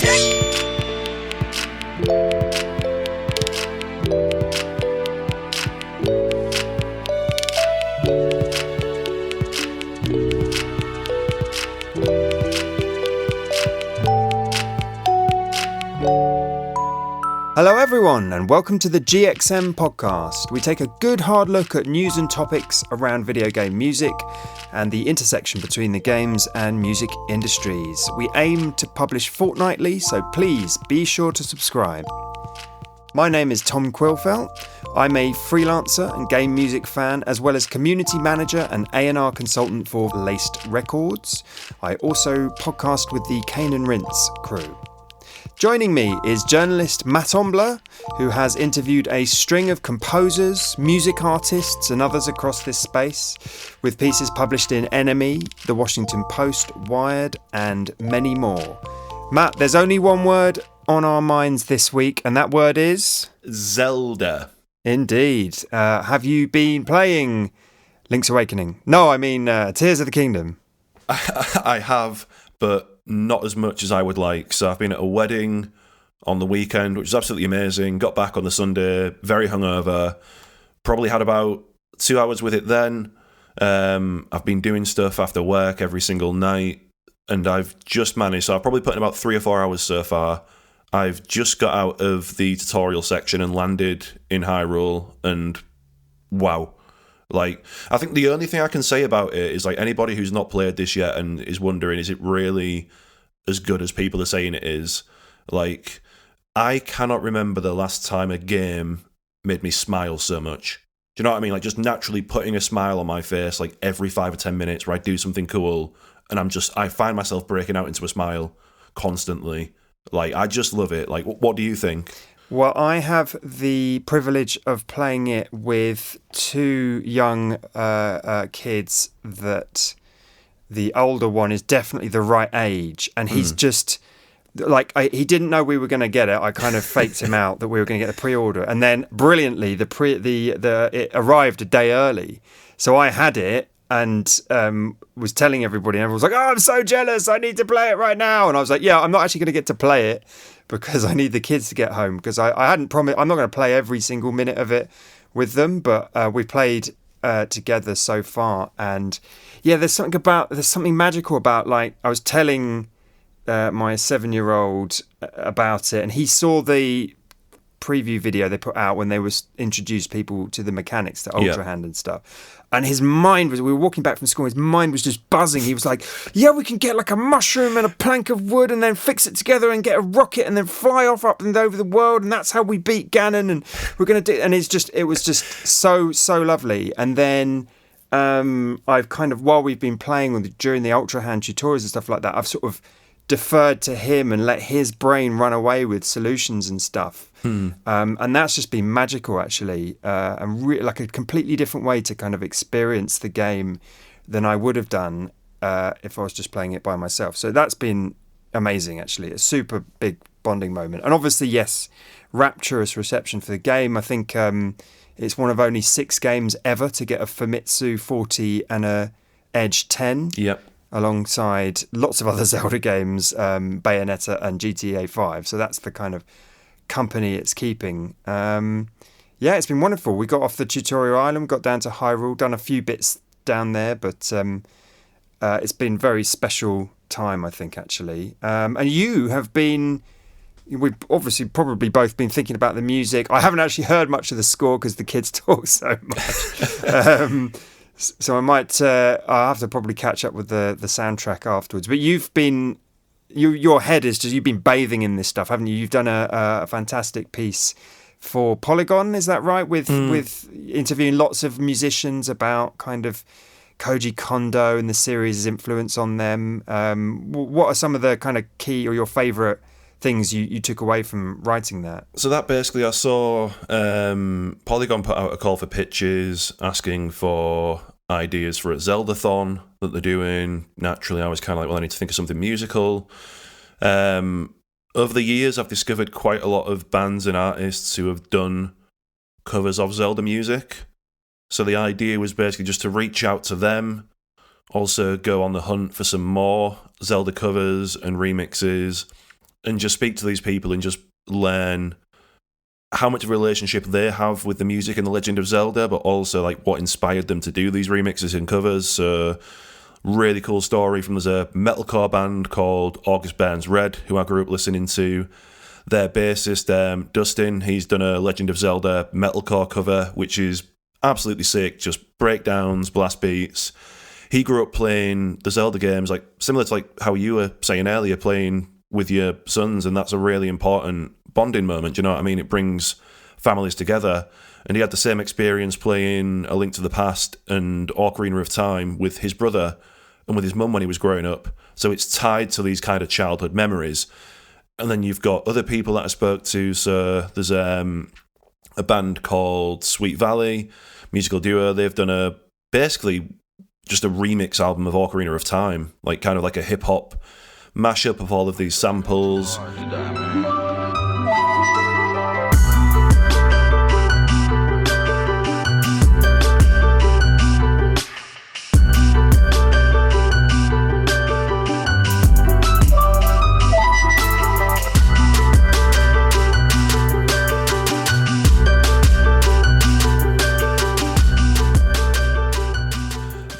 Hello everyone and welcome to the GXM podcast. We take a good hard look at news and topics around video game music and the intersection between the games and music industries. We aim to publish fortnightly, so please be sure to subscribe. My name is Tom Quillfeldt. I'm a freelancer and game music fan, as well as community manager and A&R consultant for Laced Records. I also podcast with the Cane and Rinse crew. Joining me is journalist Mat Ombler, who has interviewed a string of composers, music artists and others across this space, with pieces published in Enemy, The Washington Post, Wired and many more. Matt, there's only one word on our minds this week, and that word is? Zelda. Indeed. Have you been playing Link's Awakening? No, I mean Tears of the Kingdom. I have, but not as much as I would like. So I've been at a wedding on the weekend, which is absolutely amazing. Got back on the Sunday, very hungover. Probably had about 2 hours with it then. I've been doing stuff after work every single night, and I've just managed. So I've probably put in about 3 or 4 hours so far. I've just got out of the tutorial section and landed in Hyrule, and wow. Like, I think the only thing I can say about it is, like, anybody who's not played this yet and is wondering, is it really as good as people are saying it is? Like, I cannot remember the last time a game made me smile so much. Do you know what I mean? Like, just naturally putting a smile on my face, like, every 5 or 10 minutes where I do something cool, and I find myself breaking out into a smile constantly. Like, I just love it. Like, what do you think? Well, I have the privilege of playing it with two young kids that the older one is definitely the right age. And he's just, like, he didn't know we were going to get it. I kind of faked him out that we were going to get the pre-order. And then, brilliantly, it arrived a day early. So I had it and was telling everybody. And everyone was like, oh, I'm so jealous. I need to play it right now. And I was like, yeah, I'm not actually going to get to play it, because I need the kids to get home, because I hadn't promised. I'm not going to play every single minute of it with them, but we played together so far, and yeah, there's something magical about, like, I was telling my 7-year-old about it, and he saw the preview video they put out when they introduced people to the mechanics, to Ultra Hand and stuff. And his mind we were walking back from school, his mind was just buzzing. He was like, yeah, we can get like a mushroom and a plank of wood and then fix it together and get a rocket and then fly off up and over the world. And that's how we beat Ganon. And we're going to do, and it was just so lovely. And then I've kind of, while we've been playing during the Ultra Hand tutorials and stuff like that, I've sort of deferred to him and let his brain run away with solutions and stuff. And that's just been magical, actually, and like a completely different way to kind of experience the game than I would have done if I was just playing it by myself. So that's been amazing, actually. A super big bonding moment. And obviously, yes, rapturous reception for the game. I think it's one of only 6 games ever to get a Famitsu 40 and a Edge 10. Yep. Alongside lots of other Zelda games, Bayonetta and GTA 5. So that's the kind of company it's keeping. Yeah, it's been wonderful. We got off the tutorial island, got down to Hyrule, done a few bits down there, but it's been very special time, I think, actually. And you have been... We've obviously probably both been thinking about the music. I haven't actually heard much of the score because the kids talk so much. So I might, I'll have to probably catch up with the soundtrack afterwards. But you've been, your head is just, you've been bathing in this stuff, haven't you? You've done a fantastic piece for Polygon, is that right? With interviewing lots of musicians about kind of Koji Kondo and the series' influence on them. What are some of the kind of key or your favourite things you took away from writing that? So that basically, I saw Polygon put out a call for pitches asking for ideas for a Zeldathon that they're doing. Naturally, I was kind of like, well, I need to think of something musical. Over the years, I've discovered quite a lot of bands and artists who have done covers of Zelda music. So the idea was basically just to reach out to them, also go on the hunt for some more Zelda covers and remixes, and just speak to these people and just learn how much of a relationship they have with the music in The Legend of Zelda, but also like what inspired them to do these remixes and covers. So really cool story from, there's a metalcore band called August Burns Red, who I grew up listening to. Their bassist, Dustin, he's done a Legend of Zelda metalcore cover, which is absolutely sick, just breakdowns, blast beats. He grew up playing the Zelda games, like similar to like how you were saying earlier, playing with your sons, and that's a really important bonding moment, you know what I mean? It brings families together, and he had the same experience playing A Link to the Past and Ocarina of Time with his brother and with his mum when he was growing up, so it's tied to these kind of childhood memories. And then you've got other people that I spoke to, so there's a band called Sweet Valley, musical duo. They've done basically just a remix album of Ocarina of Time, like kind of like a hip-hop mashup of all of these samples.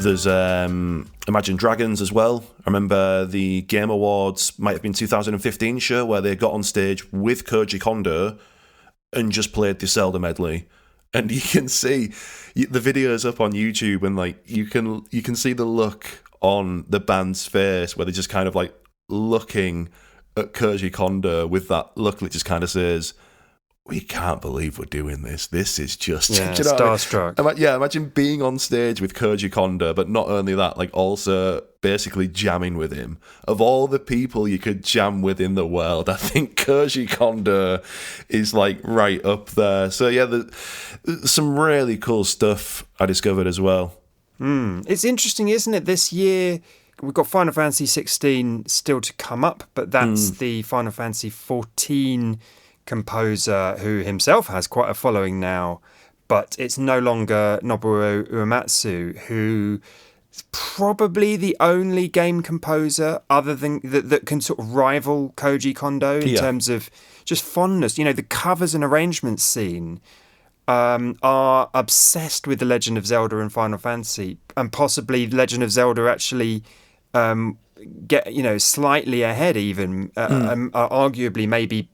There's Imagine Dragons as well. I remember the Game Awards, might have been 2015 show, where they got on stage with Koji Kondo and just played the Zelda medley. And you can see the videos up on YouTube, and like you can see the look on the band's face where they're just kind of like looking at Koji Kondo with that look that just kind of says, we can't believe we're doing this. This is just, yeah, you know, starstruck. Yeah, imagine being on stage with Koji Kondo, but not only that, like also basically jamming with him. Of all the people you could jam with in the world, I think Koji Kondo is like right up there. So yeah, there's some really cool stuff I discovered as well. It's interesting, isn't it? This year we've got Final Fantasy 16 still to come up, but that's the Final Fantasy 14 composer who himself has quite a following now, but it's no longer Nobuo Uematsu, who is probably the only game composer other than that can sort of rival Koji Kondo in terms of just fondness. You know, the covers and arrangements scene are obsessed with The Legend of Zelda and Final Fantasy, and possibly Legend of Zelda actually get, you know, slightly ahead even, arguably maybe,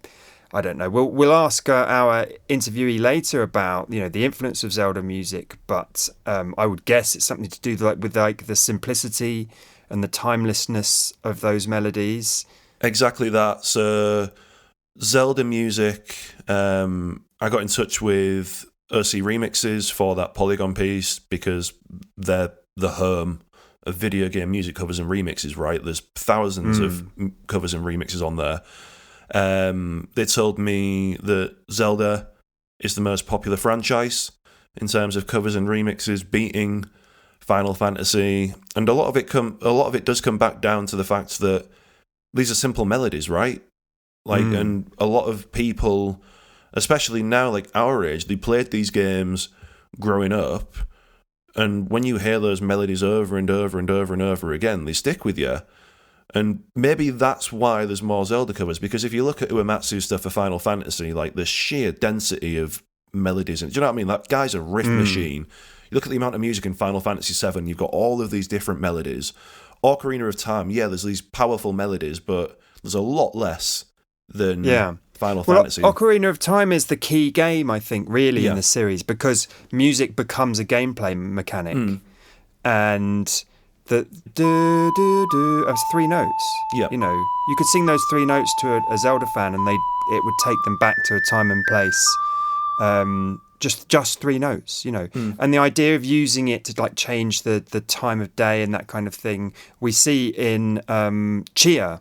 I don't know. We'll ask our interviewee later about, you know, the influence of Zelda music, but I would guess it's something to do with the simplicity and the timelessness of those melodies. Exactly that. So Zelda music, I got in touch with OC Remixes for that Polygon piece because they're the home of video game music covers and remixes, right? There's thousands of covers and remixes on there. They told me that Zelda is the most popular franchise in terms of covers and remixes, beating Final Fantasy, and a lot of it does come back down to the fact that these are simple melodies, right? Like, and a lot of people, especially now, like our age, they played these games growing up, and when you hear those melodies over and over and over and over again, they stick with you. And maybe that's why there's more Zelda covers, because if you look at Uematsu's stuff for Final Fantasy, like the sheer density of melodies, and do you know what I mean? That guy's a riff machine. You look at the amount of music in Final Fantasy VII, you've got all of these different melodies. Ocarina of Time, yeah, there's these powerful melodies, but there's a lot less than Final Fantasy. Ocarina of Time is the key game, I think, really, in the series, because music becomes a gameplay mechanic. And the do-do-do of 3 notes. Yeah. You know, you could sing those 3 notes to a Zelda fan and it would take them back to a time and place. Just 3 notes, you know. And the idea of using it to like change the time of day and that kind of thing, we see in Chia,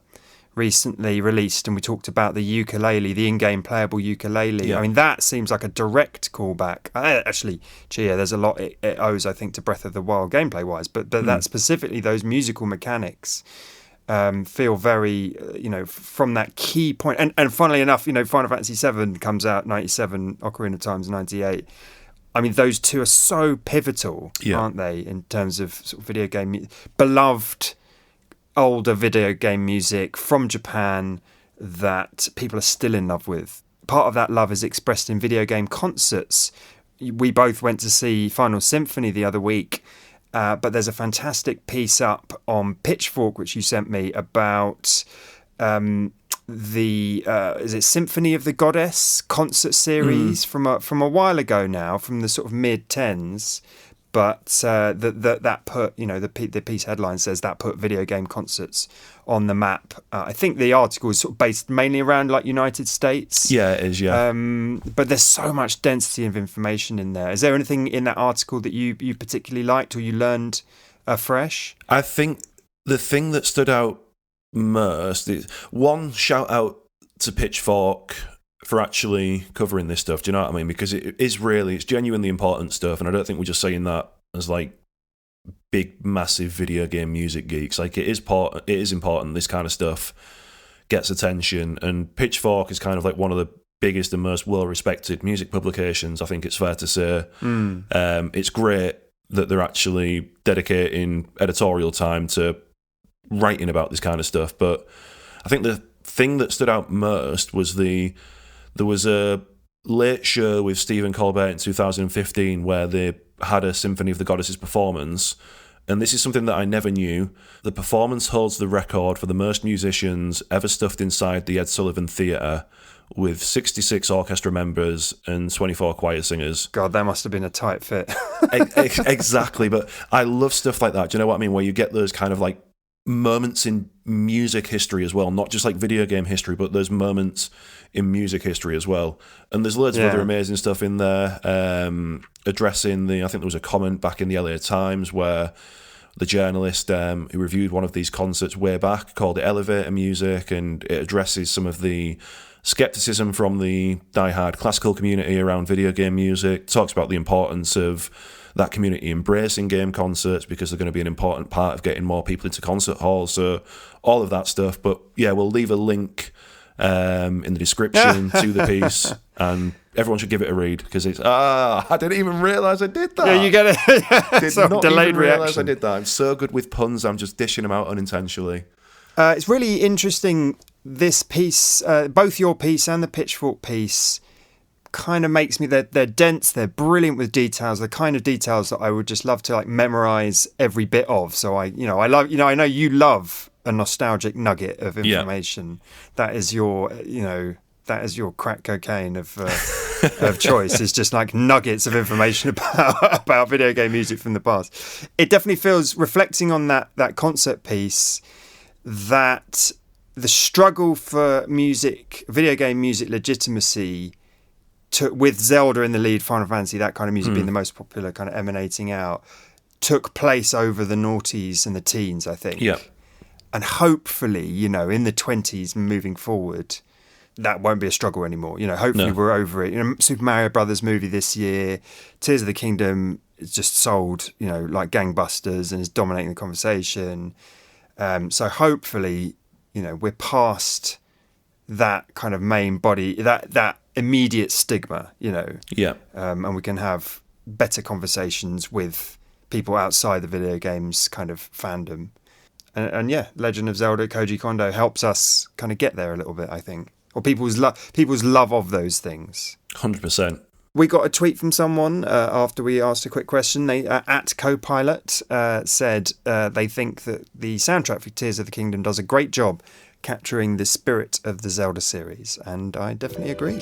recently released, and we talked about the ukulele, the in-game playable ukulele. I mean, that seems like a direct callback. Actually, Chia, there's a lot it owes, I think, to Breath of the Wild gameplay-wise, but that specifically, those musical mechanics feel very, you know, from that key point. And funnily enough, you know, Final Fantasy VII comes out 97, Ocarina of Time's 98. I mean, those two are so pivotal, aren't they, in terms of sort of video game beloved older video game music from Japan, that people are still in love with. Part of that love is expressed in video game concerts. We both went to see Final Symphony the other week, but there's a fantastic piece up on Pitchfork, which you sent me, about the is it Symphony of the Goddess concert series from a while ago now, from the sort of mid-10s. But that put, the piece headline says that put video game concerts on the map. I think the article is sort of based mainly around like United States. Yeah, it is, yeah. But there's so much density of information in there. Is there anything in that article that you particularly liked or you learned afresh? I think the thing that stood out most is, one, shout out to Pitchfork for actually covering this stuff. Do you know what I mean? Because it's genuinely important stuff, and I don't think we're just saying that as like big, massive video game music geeks. Like, it is important. This kind of stuff gets attention, and Pitchfork is kind of like one of the biggest and most well-respected music publications, I think it's fair to say. It's great that they're actually dedicating editorial time to writing about this kind of stuff. But I think the thing that stood out most was there was a late show with Stephen Colbert in 2015 where they had a Symphony of the Goddesses performance, and this is something that I never knew. The performance holds the record for the most musicians ever stuffed inside the Ed Sullivan Theatre, with 66 orchestra members and 24 choir singers. God, that must have been a tight fit. Exactly, but I love stuff like that. Do you know what I mean? Where you get those kind of like moments in music history as well, not just like video game history, but those moments in music history as well. And there's loads of other amazing stuff in there, addressing I think there was a comment back in the LA Times where the journalist who reviewed one of these concerts way back called it elevator music, and it addresses some of the skepticism from the diehard classical community around video game music, talks about the importance of that community embracing game concerts because they're going to be an important part of getting more people into concert halls. So all of that stuff. But yeah, we'll leave a link in the description to the piece, and everyone should give it a read because it's I didn't even realise I did that. Yeah, you get it. Did So not delayed even realise reaction. I did that. I'm so good with puns. I'm just dishing them out unintentionally. It's really interesting. This piece, both your piece and the Pitchfork piece, kind of makes me, they're dense, they're brilliant with details, the kind of details that I would just love to like memorize every bit of. So I know you love a nostalgic nugget of information. That is your crack cocaine of choice. Is just like nuggets of information about video game music from the past. It definitely feels, reflecting on that concert piece, that the struggle for video game music legitimacy, with Zelda in the lead, Final Fantasy, that kind of music being the most popular, kind of emanating out, took place over the noughties and the teens, I think. Yeah. And hopefully, in the 20s moving forward, that won't be a struggle anymore. Hopefully we're over it. Super Mario Brothers movie this year, Tears of the Kingdom, it's just sold, like gangbusters and is dominating the conversation. So hopefully, we're past that kind of main body, that immediate stigma, and we can have better conversations with people outside the video games kind of fandom. And Legend of Zelda, Koji Kondo helps us kind of get there a little bit, I think, or people's love of those things. 100%. We got a tweet from someone after we asked a quick question. They at Copilot said they think that the soundtrack for Tears of the Kingdom does a great job capturing the spirit of the Zelda series, and I definitely agree.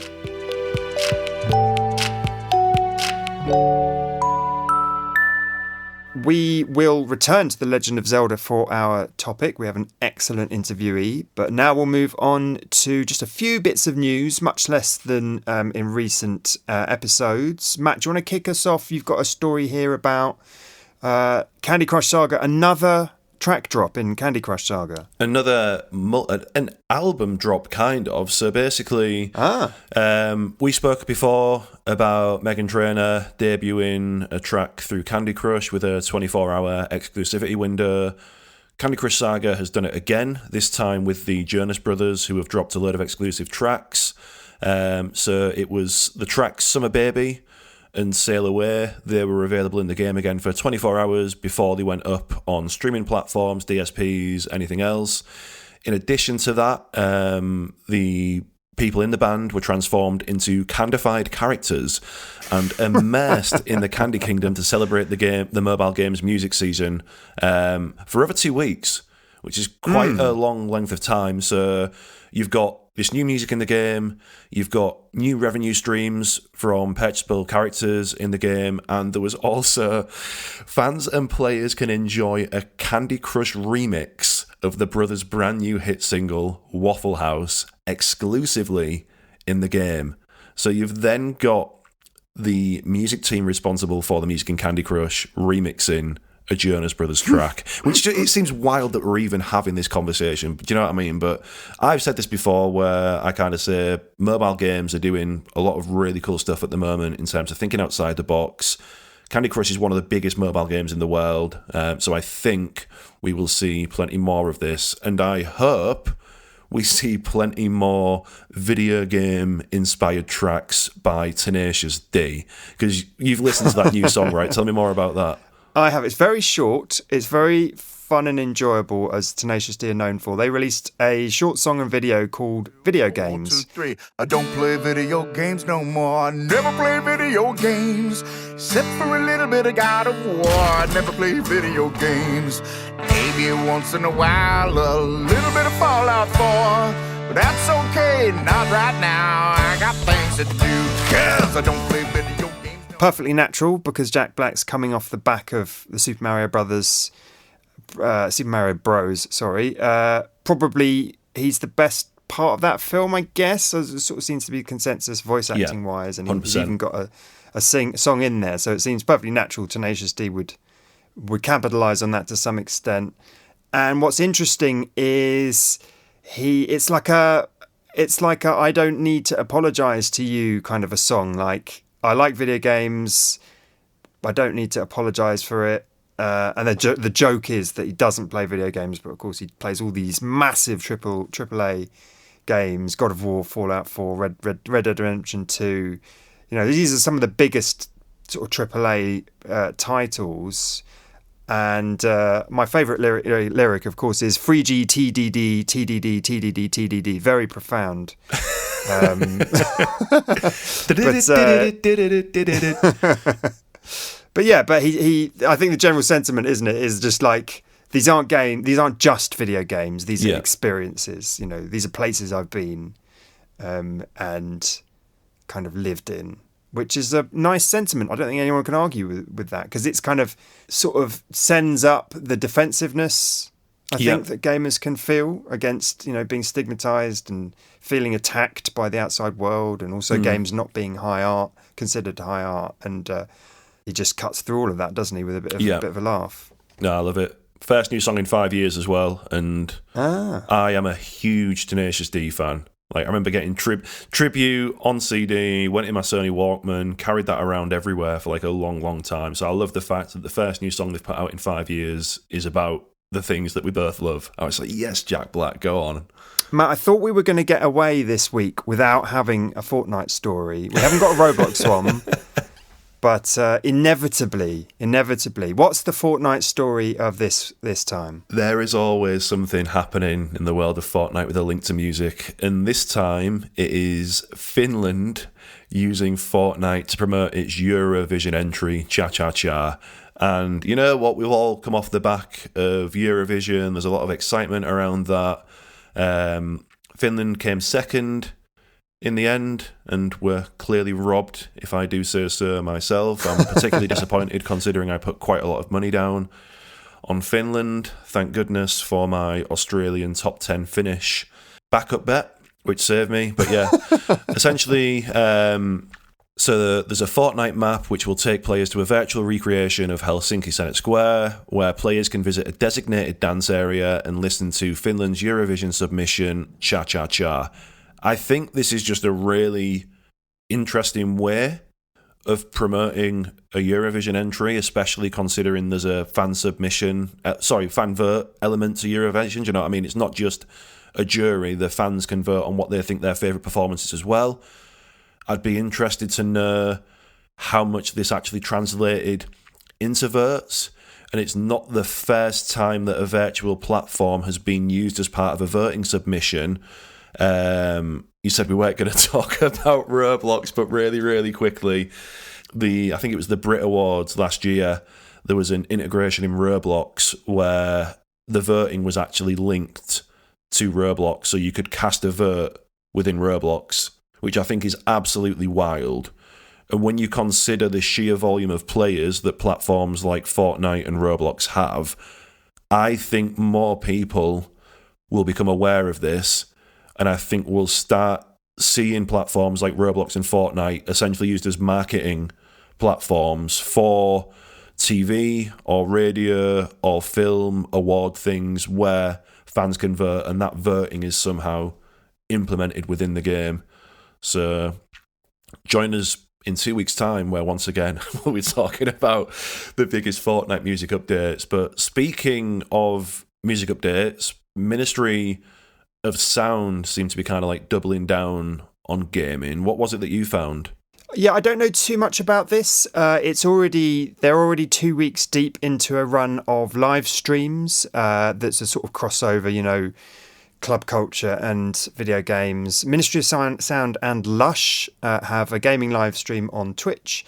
We will return to The Legend of Zelda for our topic. We have an excellent interviewee, but now we'll move on to just a few bits of news, much less than in recent episodes. Matt, do you want to kick us off? You've got a story here about Candy Crush Saga, another track drop in Candy Crush Saga. Another an album drop, kind of. So basically, we spoke before about Meghan Trainor debuting a track through Candy Crush with a 24-hour exclusivity window. Candy Crush Saga has done it again, this time with the Jonas Brothers, who have dropped a load of exclusive tracks. So it was the tracks Summer Baby and Sail Away. They were available in the game again for 24 hours before they went up on streaming platforms, DSPs, anything else. In addition to that, the people in the band were transformed into candified characters and immersed in the Candy Kingdom to celebrate the mobile game's music season for over 2 weeks, which is quite a long length of time. So you've got this new music in the game, you've got new revenue streams from purchasable characters in the game, and there was also fans and players can enjoy a Candy Crush remix of the brothers' brand new hit single, Waffle House, exclusively in the game. So you've then got the music team responsible for the music in Candy Crush remixing a Jonas Brothers track, which it seems wild that we're even having this conversation. Do you know what I mean? But I've said this before where I kind of say mobile games are doing a lot of really cool stuff at the moment in terms of thinking outside the box. Candy Crush is one of the biggest mobile games in the world, so I think we will see plenty more of this, and I hope we see plenty more video game inspired tracks by Tenacious D, because you've listened to that new song, right? Tell me more about that. I have. It's very short. It's very fun and enjoyable, as Tenacious D are known for. They released a short song and video called Video Games. 1, 2, 3. I don't play video games no more. I never play video games, except for a little bit of God of War. I never play video games. Maybe once in a while, a little bit of Fallout 4. But that's okay, not right now. I got things to do, 'cause I don't play video games. Perfectly natural, because Jack Black's coming off the back of the Super Mario Bros. Probably he's the best part of that film, I guess. As it sort of seems to be consensus voice acting wise, and he's even got a song in there, so it seems perfectly natural Tenacious D would capitalise on that to some extent. And what's interesting is it's like a I don't need to apologise to you kind of a song. Like, I like video games, I don't need to apologise for it. And the joke is that he doesn't play video games, but of course he plays all these massive AAA games: God of War, Fallout 4, Red Dead Redemption 2. You know, these are some of the biggest sort of AAA titles. And my favourite lyric, of course, is 3G TDD TDD TDD TDD. Very profound. But he I think the general sentiment, isn't it, is just like, these aren't just video games, these are experiences, you know, these are places I've been and kind of lived in, which is a nice sentiment. I don't think anyone can argue with that, because it's kind of sort of sends up the defensiveness I think that gamers can feel against, you know, being stigmatized and feeling attacked by the outside world, and also games not being considered high art, and he just cuts through all of that, doesn't he, with a bit of a laugh. No, I love it. First new song in 5 years as well, and I am a huge Tenacious D fan. Like, I remember getting Tribute on CD, went in my Sony Walkman, carried that around everywhere for like a long, long time. So I love the fact that the first new song they've put out in 5 years is about the things that we both love. I was like, yes, Jack Black, go on. Matt, I thought we were going to get away this week without having a Fortnite story. We haven't got a Roblox one, but inevitably, what's the Fortnite story of this time? There is always something happening in the world of Fortnite with a link to music, and this time it is Finland using Fortnite to promote its Eurovision entry, Cha Cha Cha. And you know what? We've all come off the back of Eurovision. There's a lot of excitement around that. Finland came second in the end and were clearly robbed, if I do say so myself. I'm particularly disappointed, considering I put quite a lot of money down on Finland. Thank goodness for my Australian top 10 finish backup bet, which saved me. But yeah, essentially... So there's a Fortnite map which will take players to a virtual recreation of Helsinki Senate Square, where players can visit a designated dance area and listen to Finland's Eurovision submission, Cha Cha Cha. I think this is just a really interesting way of promoting a Eurovision entry, especially considering there's a fan vote element to Eurovision. Do you know what I mean? It's not just a jury. The fans can vote on what they think their favourite performance is as well. I'd be interested to know how much this actually translated into votes. and it's not the first time that a virtual platform has been used as part of a voting submission. You said we weren't going to talk about Roblox, but really, really quickly, I think it was the Brit Awards last year, there was an integration in Roblox where the voting was actually linked to Roblox, so you could cast a vote within Roblox, which I think is absolutely wild. And when you consider the sheer volume of players that platforms like Fortnite and Roblox have, I think more people will become aware of this, and I think we'll start seeing platforms like Roblox and Fortnite essentially used as marketing platforms for TV or radio or film award things where fans can vote, and that voting is somehow implemented within the game. So join us in 2 weeks' time, where once again we'll be talking about the biggest Fortnite music updates. But speaking of music updates, Ministry of Sound seemed to be kind of like doubling down on gaming. What was it that you found? Yeah, I don't know too much about this. They're already 2 weeks deep into a run of live streams. That's a sort of crossover, club culture and video games. Ministry of Sound and Lush have a gaming live stream on Twitch.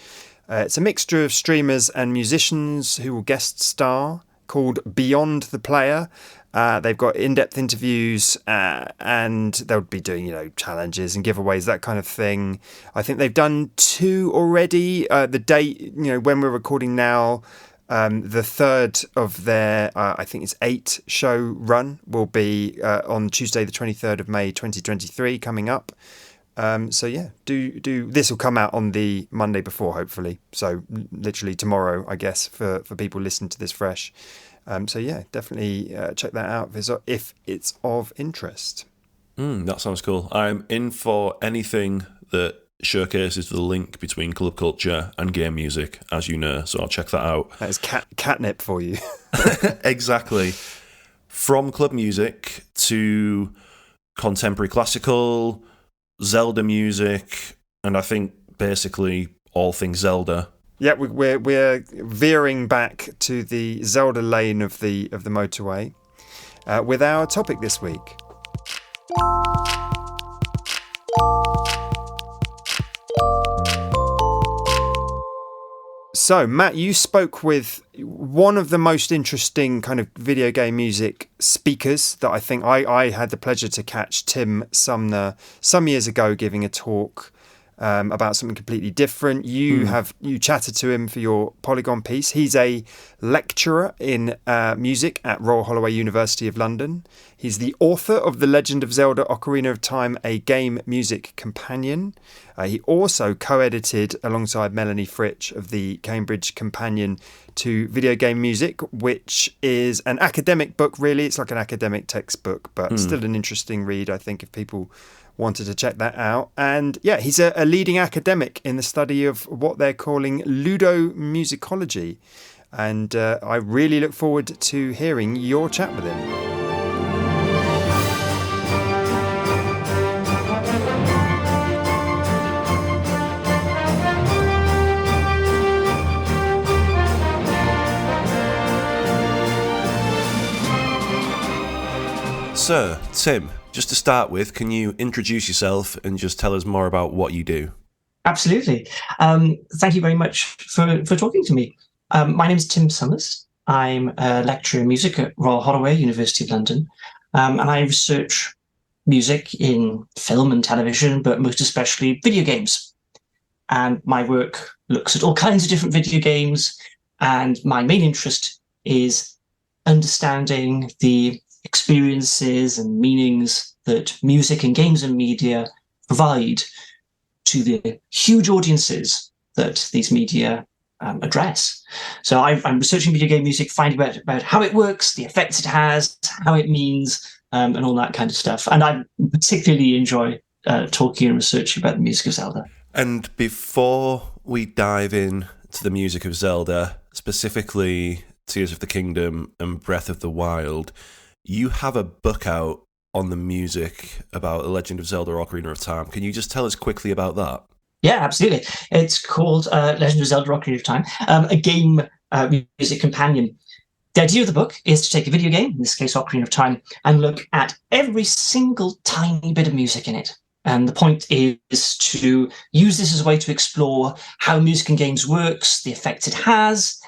It's a mixture of streamers and musicians who will guest star, called Beyond the Player. They've got in-depth interviews and they'll be doing, challenges and giveaways, that kind of thing. I think they've done 2 already. The date, when we're recording now, the third of their, I think it's 8 show run will be on Tuesday, the 23rd of May, 2023, coming up. So yeah, do this will come out on the Monday before, hopefully. So literally tomorrow, I guess, for people listening to this fresh. So yeah, definitely check that out if it's of interest. That sounds cool. I'm in for anything that showcases the link between club culture and game music, as you know, so I'll check that out. That is catnip for you. Exactly. From club music to contemporary classical, Zelda music, and I think basically all things Zelda. Yeah, we're veering back to the Zelda lane of the motorway with our topic this week. So, Matt, you spoke with one of the most interesting kind of video game music speakers that I think I had the pleasure to catch, Tim Sumner, some years ago giving a talk about something completely different. You chatted to him for your Polygon piece. He's a lecturer in music at Royal Holloway University of London. He's the author of The Legend of Zelda: Ocarina of Time, a game music companion. He also co-edited alongside Melanie Fritsch of the Cambridge Companion to Video Game Music, which is an academic book, really. It's like an academic textbook, but still an interesting read, I think, if people wanted to check that out. And yeah, he's a leading academic in the study of what they're calling Ludomusicology. And I really look forward to hearing your chat with him. So, Tim, just to start with, can you introduce yourself and just tell us more about what you do? Absolutely. Thank you very much for talking to me. My name is Tim Summers. I'm a lecturer in music at Royal Holloway, University of London, and I research music in film and television, but most especially video games. And my work looks at all kinds of different video games, and my main interest is understanding the experiences and meanings that music and games and media provide to the huge audiences that these media address. So I'm researching video game music, finding about how it works, the effects it has, how it means, and all that kind of stuff. And I particularly enjoy talking and researching about the music of Zelda. And before we dive in to the music of Zelda, specifically Tears of the Kingdom and Breath of the Wild, you have a book out on the music about The Legend of Zelda: Ocarina of Time. Can you just tell us quickly about that? Yeah, absolutely. It's called Legend of Zelda: Ocarina of Time, a game music companion. The idea of the book is to take a video game, in this case Ocarina of Time, and look at every single tiny bit of music in it. And the point is to use this as a way to explore how music in games works, the effects it has,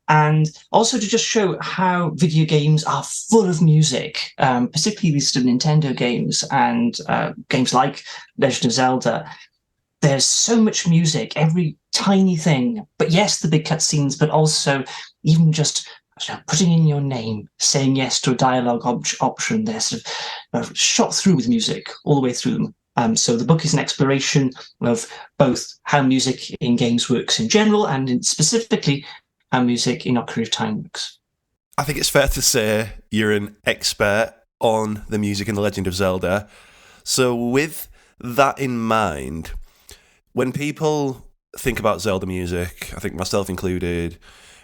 and also to just show how video games are full of music, particularly these sort of Nintendo games and games like Legend of Zelda. There's so much music, every tiny thing. But yes, the big cutscenes, but also even just putting in your name, saying yes to a dialogue option. They're sort of shot through with music all the way through them. So the book is an exploration of both how music in games works in general and specifically how music in Ocarina of Time works. I think it's fair to say you're an expert on the music in The Legend of Zelda. So with that in mind, when people think about Zelda music, I think myself included,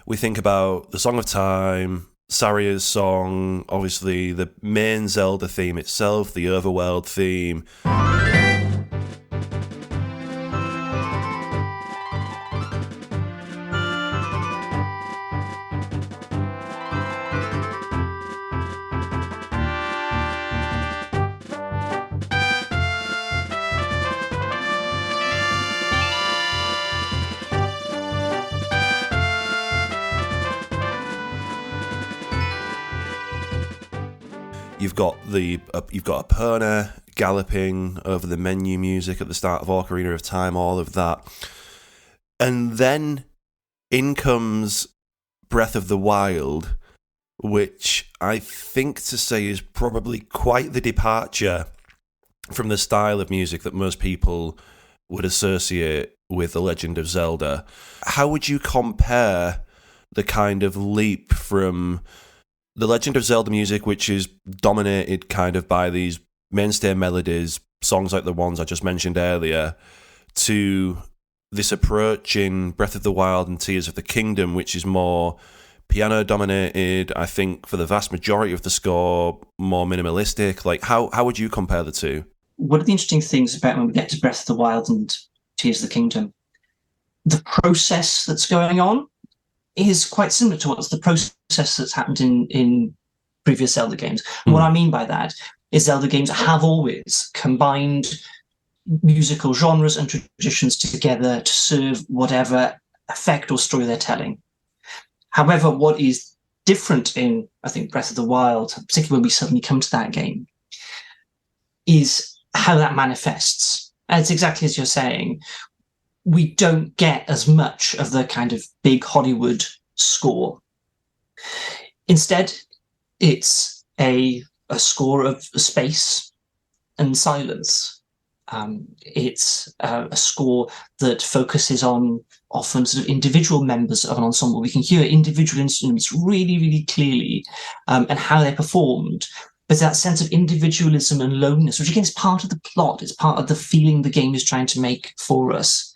we think about the Song of Time, Saria's song, obviously the main Zelda theme itself, the Overworld theme. You've got Epona galloping over the menu music at the start of Ocarina of Time, all of that. And then in comes Breath of the Wild, which I think to say is probably quite the departure from the style of music that most people would associate with The Legend of Zelda. How would you compare the kind of leap from The Legend of Zelda music, which is dominated kind of by these mainstay melodies, songs like the ones I just mentioned earlier, to this approach in Breath of the Wild and Tears of the Kingdom, which is more piano dominated, I think for the vast majority of the score, more minimalistic? Like, how would you compare the two? One of the interesting things about when we get to Breath of the Wild and Tears of the Kingdom, the process that's going on is quite similar to what's the process that's happened in previous Zelda games. And what I mean by that is Zelda games have always combined musical genres and traditions together to serve whatever effect or story they're telling. However, what is different in, I think, Breath of the Wild, particularly when we suddenly come to that game, is how that manifests. And it's exactly as you're saying. We don't get as much of the kind of big Hollywood score. Instead, it's a score of space and silence. It's a score that focuses on often sort of individual members of an ensemble. We can hear individual instruments really, really clearly and how they're performed. But that sense of individualism and loneliness, which again is part of the plot, it's part of the feeling the game is trying to make for us.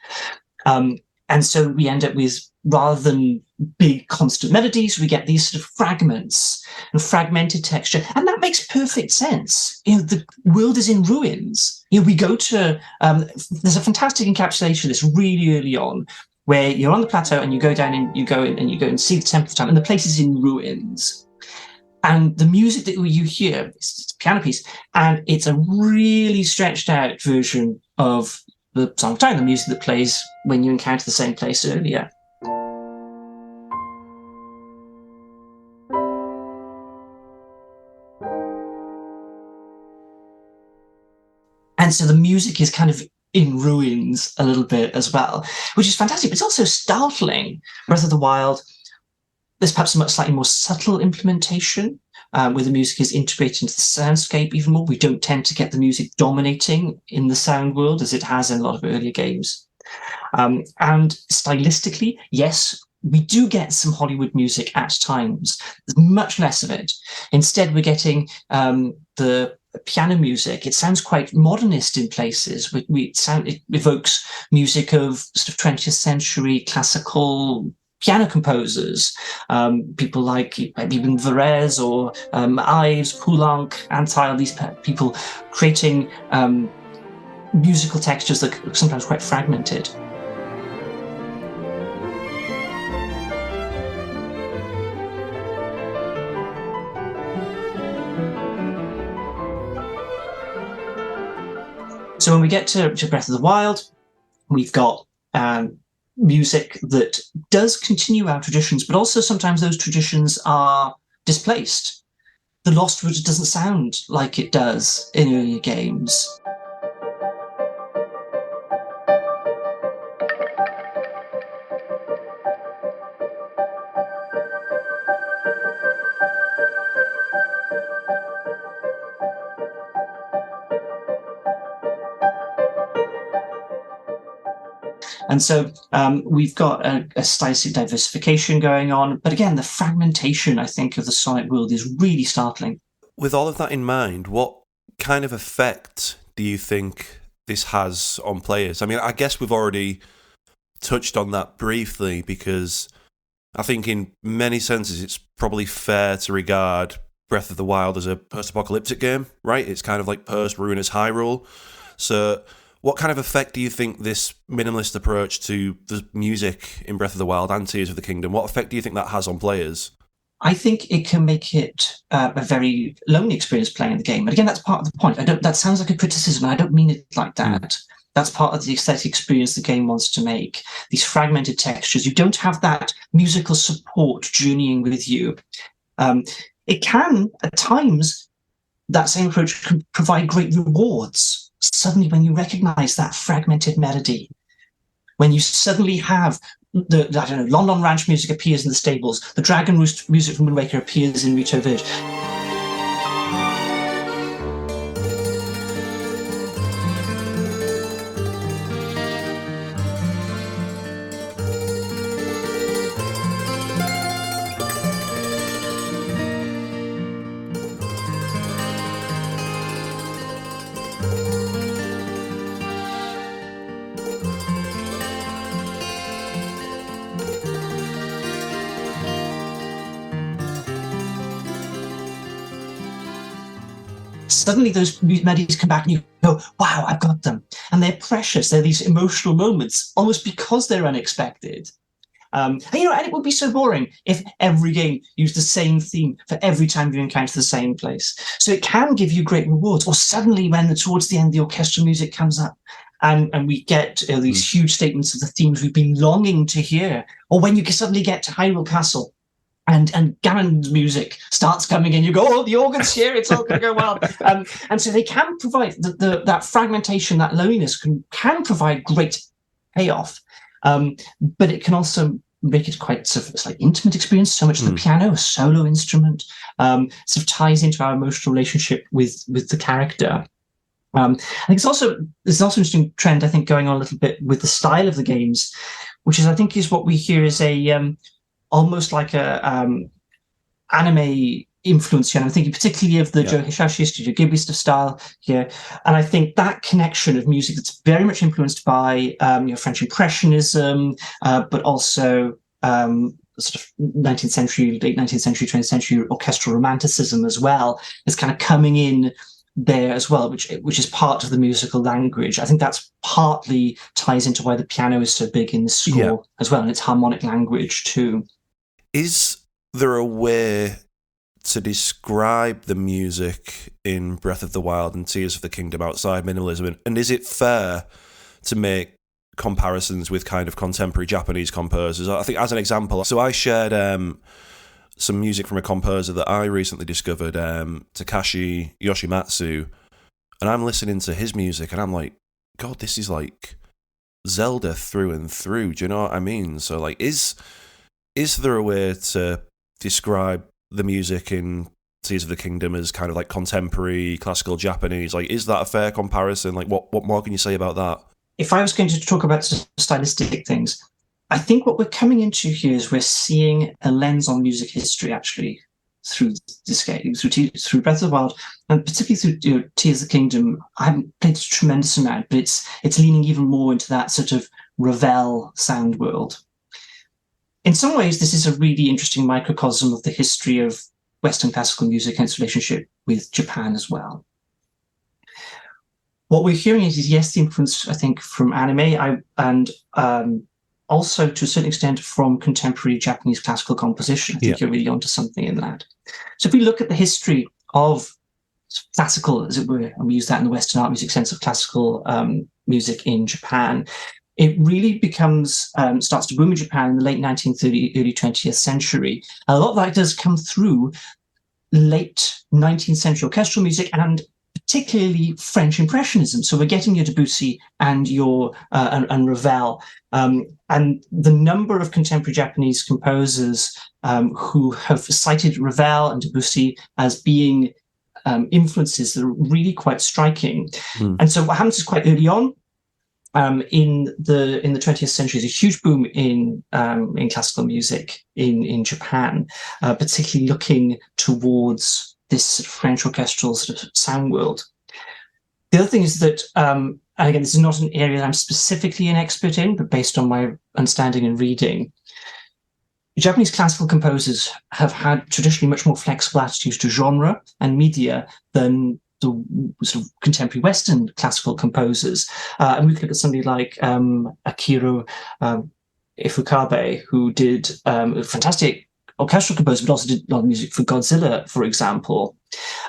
And so we end up with, rather than big constant melodies, we get these sort of fragments and fragmented texture. And that makes perfect sense. You know, the world is in ruins. You know, we go to, there's a fantastic encapsulation of this really early on, where you're on the plateau and you go down and you go and see the Temple of Time, and the place is in ruins. And the music that you hear, it's a piano piece, and it's a really stretched out version of the Song of Time, the music that plays when you encounter the same place earlier. And so the music is kind of in ruins a little bit as well, which is fantastic. But it's also startling. Breath of the Wild, there's perhaps a much slightly more subtle implementation where the music is integrated into the soundscape even more. We don't tend to get the music dominating in the sound world as it has in a lot of earlier games. And stylistically, yes, we do get some Hollywood music at times. There's much less of it. Instead, we're getting the piano music. It sounds quite modernist in places. It evokes music of sort of 20th century classical piano composers, people like even Varese or Ives, Poulenc, Antheil, these people creating musical textures that are sometimes quite fragmented. So when we get to Breath of the Wild, we've got music that does continue our traditions, but also sometimes those traditions are displaced. The Lost Woods doesn't sound like it does in earlier games. And so we've got a stylistic diversification going on. But again, the fragmentation, I think, of the Sonic world is really startling. With all of that in mind, what kind of effect do you think this has on players? I mean, I guess we've already touched on that briefly, because I think in many senses it's probably fair to regard Breath of the Wild as a post-apocalyptic game, right? It's kind of like post-Ruinous Hyrule. So what kind of effect do you think this minimalist approach to the music in Breath of the Wild and Tears of the Kingdom, what effect do you think that has on players? I think it can make it a very lonely experience playing the game. And again, that's part of the point. That sounds like a criticism, and I don't mean it like that. That's part of the aesthetic experience the game wants to make. These fragmented textures. You don't have that musical support journeying with you. It can, at times, that same approach can provide great rewards. Suddenly, when you recognize that fragmented melody, when you suddenly have Lon Lon Ranch music appears in the stables, the Dragon Roost music from Wind Waker appears in Rito Village. Suddenly those melodies come back and you go, wow, I've got them. And they're precious. They're these emotional moments, almost because they're unexpected. And it would be so boring if every game used the same theme for every time you encounter the same place. So it can give you great rewards. Or suddenly when towards the end the orchestral music comes up and we get these huge statements of the themes we've been longing to hear. Or when you suddenly get to Hyrule Castle, and Ganon's music starts coming in, you go, oh, the organ's here, it's all going to go well. And so they can provide that fragmentation, that loneliness can provide great payoff, but it can also make it quite sort of like intimate experience. So much of the piano, a solo instrument, sort of ties into our emotional relationship with the character. I think there's also an interesting trend, I think, going on a little bit with the style of the games, which is, I think, is what we hear is a almost like a anime influence here. And I'm thinking particularly of the Joe Hisaishi Studio Ghibli style here. And I think that connection of music that's very much influenced by French Impressionism, but also sort of 19th century, late 19th century, 20th century orchestral romanticism as well, is kind of coming in there as well, which is part of the musical language. I think that's partly ties into why the piano is so big in the score as well, and its harmonic language too. Is there a way to describe the music in Breath of the Wild and Tears of the Kingdom outside minimalism? And is it fair to make comparisons with kind of contemporary Japanese composers? I think, as an example, so I shared some music from a composer that I recently discovered, Takashi Yoshimatsu, and I'm listening to his music and I'm like, God, this is like Zelda through and through. Do you know what I mean? So, like, is there a way to describe the music in Tears of the Kingdom as kind of like contemporary classical Japanese? Like, is that a fair comparison? Like, what more can you say about that? If I was going to talk about stylistic things, I think what we're coming into here is we're seeing a lens on music history actually through this game, through Breath of the Wild, and particularly through Tears of the Kingdom. I haven't played a tremendous amount, but it's leaning even more into that sort of Ravel sound world. In some ways, this is a really interesting microcosm of the history of Western classical music and its relationship with Japan as well. What we're hearing is yes, the influence, I think, from anime and also to a certain extent from contemporary Japanese classical composition. I think you're really onto something in that. So if we look at the history of classical, as it were, and we use that in the Western art music sense of classical music in Japan. It really starts to boom in Japan in the late 1930s, early 20th century. A lot of that does come through late 19th century orchestral music and particularly French Impressionism. So we're getting your Debussy and your and Ravel, and the number of contemporary Japanese composers who have cited Ravel and Debussy as being influences that are really quite striking. And so what happens is quite early on, in the 20th century, is a huge boom in classical music in Japan, particularly looking towards this French orchestral sort of sound world. The other thing is that, and again, this is not an area that I'm specifically an expert in, but based on my understanding and reading, Japanese classical composers have had traditionally much more flexible attitudes to genre and media than the sort of contemporary Western classical composers. And we could look at somebody like Akira Ifukabe, who did a fantastic orchestral composer, but also did a lot of music for Godzilla, for example.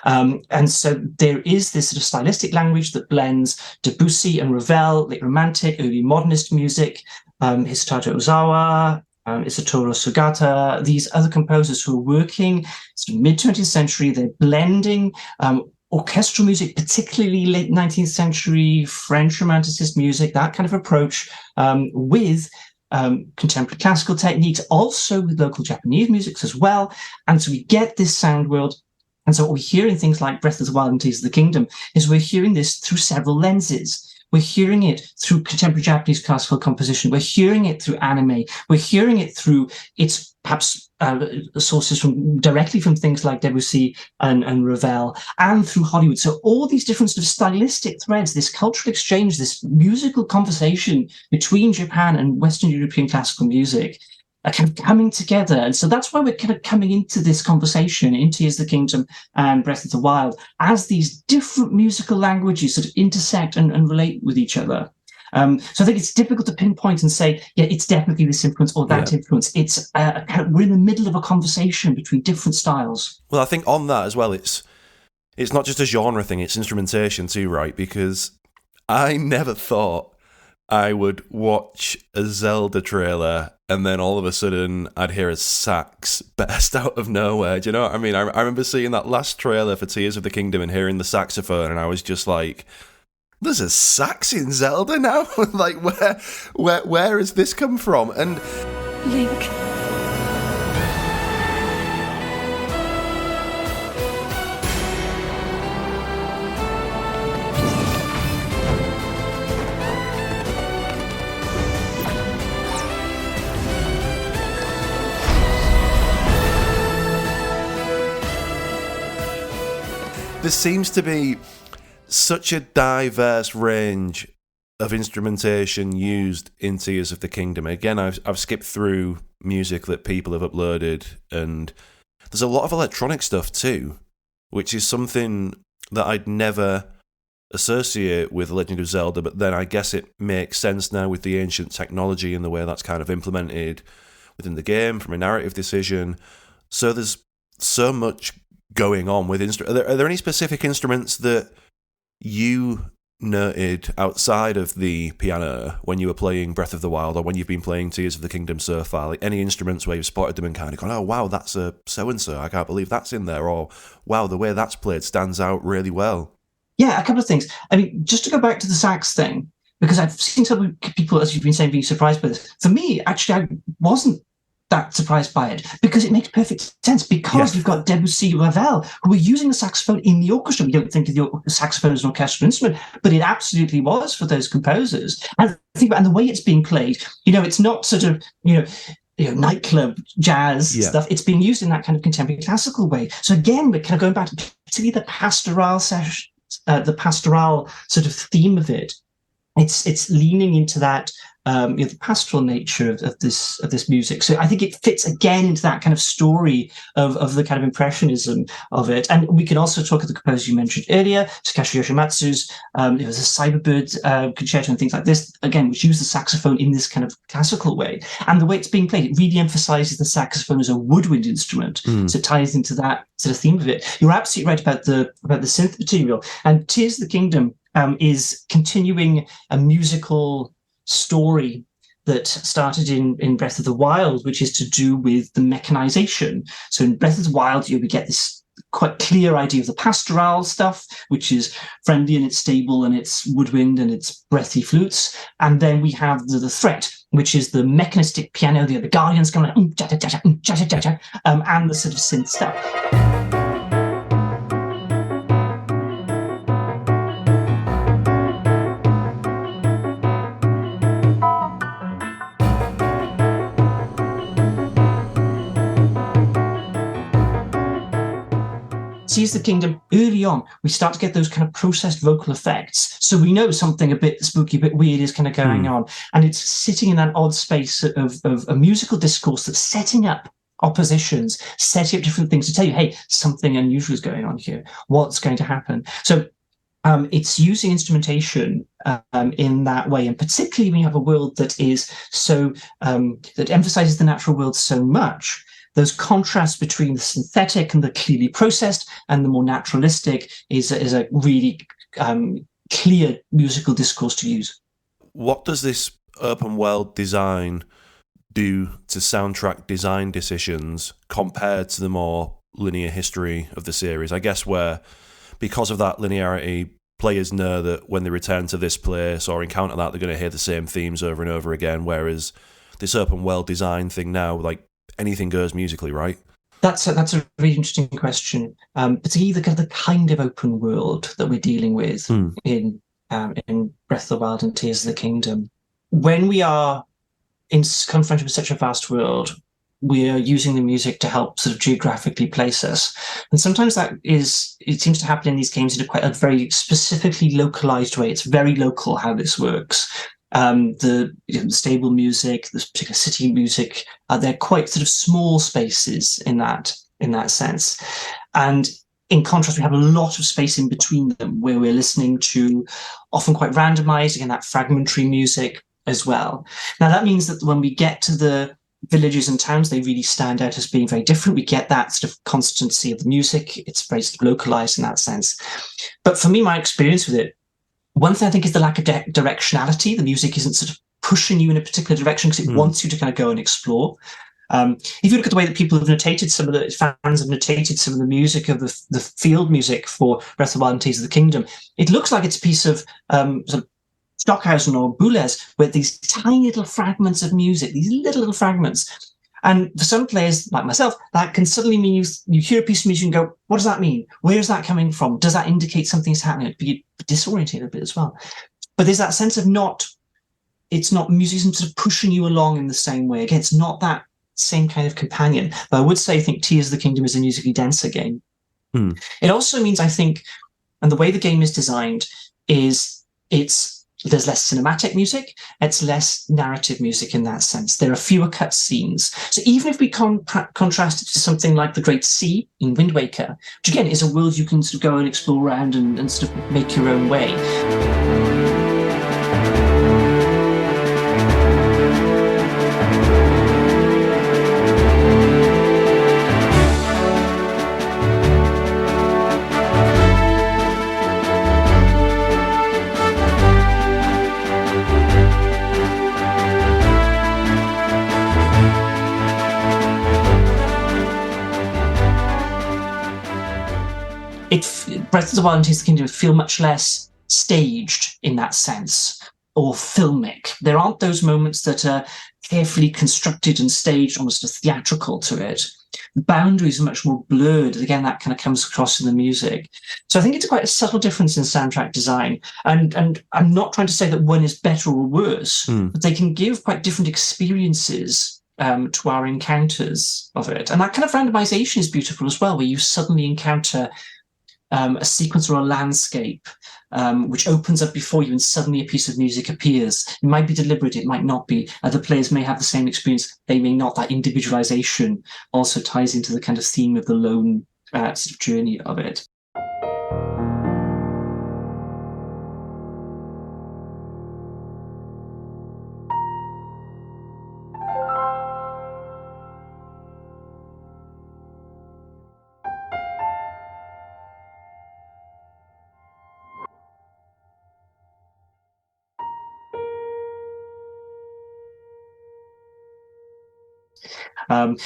And so there is this sort of stylistic language that blends Debussy and Ravel, late Romantic, early modernist music, Hisataka Ozawa, Isatoro Sugata, these other composers who are working sort of mid-20th century. They're blending orchestral music, particularly late 19th century French Romanticist music, that kind of approach, with contemporary classical techniques, also with local Japanese musics as well. And so we get this sound world. And so what we hear in things like Breath of the Wild and Tears of the Kingdom is we're hearing this through several lenses. We're hearing it through contemporary Japanese classical composition. We're hearing it through anime. We're hearing it through its perhaps sources directly from things like Debussy and Ravel, and through Hollywood. So all these different sort of stylistic threads, this cultural exchange, this musical conversation between Japan and Western European classical music are kind of coming together. And so that's why we're kind of coming into this conversation, in Tears of the Kingdom and Breath of the Wild, as these different musical languages sort of intersect and relate with each other. So I think it's difficult to pinpoint and say, yeah, it's definitely this influence or that influence. It's we're in the middle of a conversation between different styles. Well, I think on that as well, it's not just a genre thing, it's instrumentation too, right? Because I never thought I would watch a Zelda trailer and then all of a sudden I'd hear a sax burst out of nowhere. Do you know what I mean? I remember seeing that last trailer for Tears of the Kingdom and hearing the saxophone, and I was just like, there's a sax in Zelda now? Like, where has this come from? And Link. there seems to be such a diverse range of instrumentation used in Tears of the Kingdom. Again, I've skipped through music that people have uploaded, and there's a lot of electronic stuff too, which is something that I'd never associate with Legend of Zelda, but then I guess it makes sense now with the ancient technology and the way that's kind of implemented within the game from a narrative decision. So there's so much going on with instruments. Are there any specific instruments that you noted outside of the piano when you were playing Breath of the Wild, or when you've been playing Tears of the Kingdom so far? Like any instruments where you've spotted them and kind of gone, oh wow, that's a so-and-so, I can't believe that's in there, or wow, the way that's played stands out really well? Yeah, a couple of things. I mean, just to go back to the sax thing, because I've seen some people, as you've been saying, being surprised by this. For me, actually, I wasn't that surprised by it, because it makes perfect sense, because you've got Debussy, Ravel, who were using the saxophone in the orchestra. We don't think of the saxophone as an orchestral instrument, but it absolutely was for those composers. And the way it's being played, it's not sort of, nightclub jazz stuff. It's being used in that kind of contemporary classical way. So again, we're kind of going back to particularly the pastoral the pastoral sort of theme of it. It's leaning into that the pastoral nature of this music. So I think it fits again into that kind of story of the kind of impressionism of it. And we can also talk of the composer you mentioned earlier, Takashi Yoshimatsu's. There was a Cyberbird concerto and things like this, again, which use the saxophone in this kind of classical way. And the way it's being played, it really emphasizes the saxophone as a woodwind instrument. So it ties into that sort of theme of it. You're absolutely right about the synth material. And Tears of the Kingdom is continuing a musical story that started in Breath of the Wild, which is to do with the mechanization. So in Breath of the Wild, we get this quite clear idea of the pastoral stuff, which is friendly and it's stable and it's woodwind and it's breathy flutes. And then we have the threat, which is the mechanistic piano, the guardians going like, and the sort of synth stuff. Tears of the Kingdom, early on, we start to get those kind of processed vocal effects. So we know something a bit spooky, a bit weird is kind of going on. And it's sitting in that odd space of a musical discourse that's setting up oppositions, setting up different things to tell you, hey, something unusual is going on here. What's going to happen? So it's using instrumentation in that way. And particularly when you have a world that is so, that emphasizes the natural world so much, those contrasts between the synthetic and the clearly processed and the more naturalistic is a really clear musical discourse to use. What does this open world design do to soundtrack design decisions compared to the more linear history of the series? I guess where, because of that linearity, players know that when they return to this place or encounter that, they're going to hear the same themes over and over again, whereas this open world design thing now, like, anything goes musically, right? That's a really interesting question. Particularly the kind of open world that we're dealing with in Breath of the Wild and Tears of the Kingdom. When we are confronted with such a vast world, we are using the music to help sort of geographically place us. And sometimes it seems to happen in these games in quite a very specifically localized way. It's very local how this works. The stable music, the particular city music, they're quite sort of small spaces in that sense. And in contrast, we have a lot of space in between them where we're listening to often quite randomized, again, that fragmentary music as well. Now, that means that when we get to the villages and towns, they really stand out as being very different. We get that sort of constancy of the music. It's very sort of localized in that sense. But for me, my experience with it, one thing I think is the lack of directionality. The music isn't sort of pushing you in a particular direction because it wants you to kind of go and explore. If you look at the way that people have notated, some of the fans have notated some of the music of the field music for Breath of the Wild and Tears of the Kingdom, it looks like it's a piece of sort of Stockhausen or Boulez, where these tiny little fragments of music, these little fragments. And for some players, like myself, that can suddenly mean you hear a piece of music and go, what does that mean? Where is that coming from? Does that indicate something's happening? It'd be disorientated a bit as well. But there's that sense of it's not music isn't sort of pushing you along in the same way. Again, it's not that same kind of companion. But I would say I think Tears of the Kingdom is a musically denser game. It also means, I think, and the way the game is designed is there's less cinematic music, it's less narrative music in that sense. There are fewer cut scenes. So even if we contrast it to something like the Great Sea in Wind Waker, which again is a world you can sort of go and explore around and sort of make your own way. Breath of the Wild and Tears of the Kingdom feel much less staged in that sense, or filmic. There aren't those moments that are carefully constructed and staged, almost a theatrical to it. The boundaries are much more blurred. Again, that kind of comes across in the music. So I think it's quite a subtle difference in soundtrack design. And I'm not trying to say that one is better or worse, but they can give quite different experiences to our encounters of it. And that kind of randomization is beautiful as well, where you suddenly encounter a sequence or a landscape which opens up before you and suddenly a piece of music appears. It might be deliberate, it might not be. Other players may have the same experience, they may not. That individualization also ties into the kind of theme of the lone sort of journey of it.